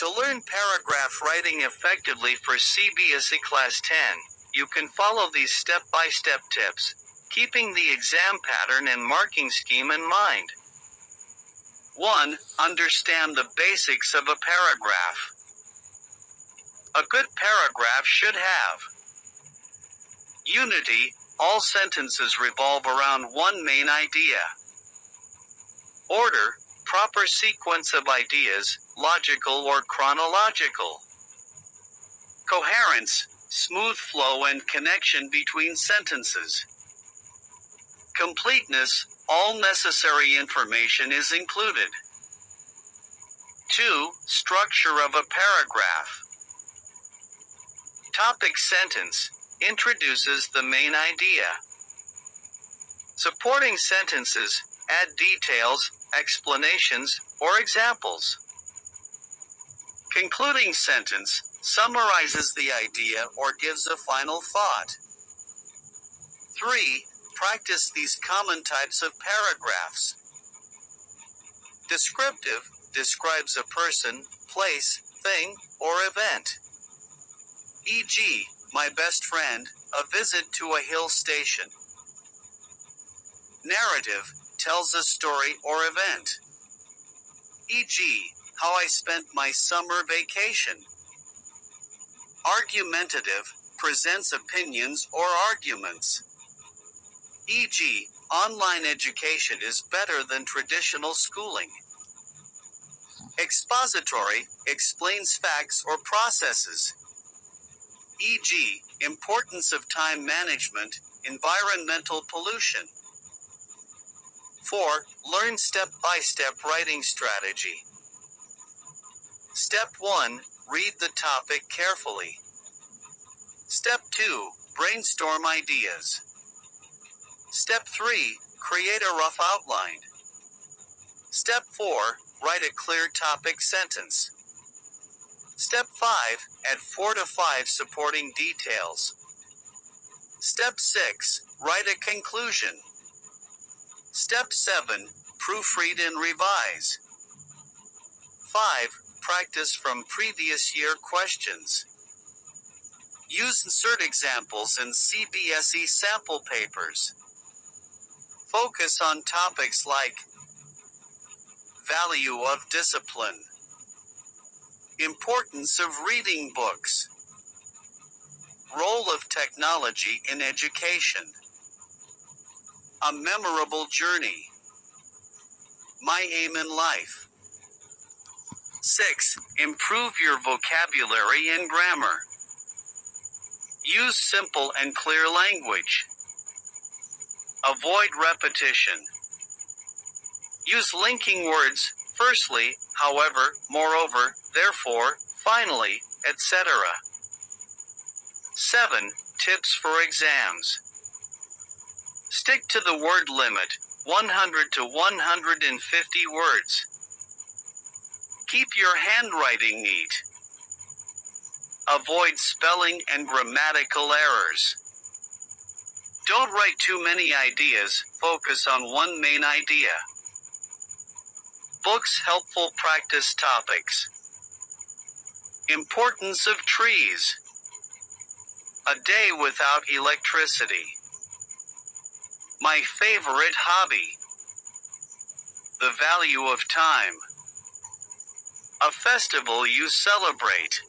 To learn paragraph writing effectively for CBSE Class 10, you can follow these step-by-step tips, keeping the exam pattern and marking scheme in mind. 1. Understand the basics of a paragraph. A good paragraph should have unity. All sentences revolve around one main idea. Order. Proper sequence of ideas, logical or chronological. Coherence. Smooth flow and connection between sentences. Completeness. All necessary information is included. 2. Structure of a paragraph. Topic sentence introduces the main idea. Supporting sentences add details, explanations, or examples. Concluding sentence summarizes the idea or gives a final thought. 3. Practice these common types of paragraphs. Descriptive describes a person, place, thing, or event. E.g., my best friend, a visit to a hill station. Narrative tells a story or event. E.g., how I spent my summer vacation. Argumentative presents opinions or arguments. E.g., online education is better than traditional schooling. Expository explains facts or processes. E.g., importance of time management, environmental pollution. 4. Learn step-by-step writing strategy. Step 1. Read the topic carefully. Step 2. Brainstorm ideas. Step 3. Create a rough outline. Step 4. Write a clear topic sentence. Step 5. Add 4 to 5 supporting details. Step 6. Write a conclusion. Step 7. Proofread and revise. 5. Practice from previous year questions. Use insert examples in CBSE sample papers. Focus on topics like value of discipline, importance of reading books, role of technology in education, a memorable journey, my aim in life. 6. Improve your vocabulary and grammar. Use simple and clear language. Avoid repetition. Use linking words, firstly, however, moreover, therefore, finally, etc. 7. Tips for exams. Stick to the word limit, 100 to 150 words. Keep your handwriting neat. Avoid spelling and grammatical errors. Don't write too many ideas, focus on one main idea. Books helpful practice topics. Importance of trees. A day without electricity. My favorite hobby. The value of time. A festival you celebrate.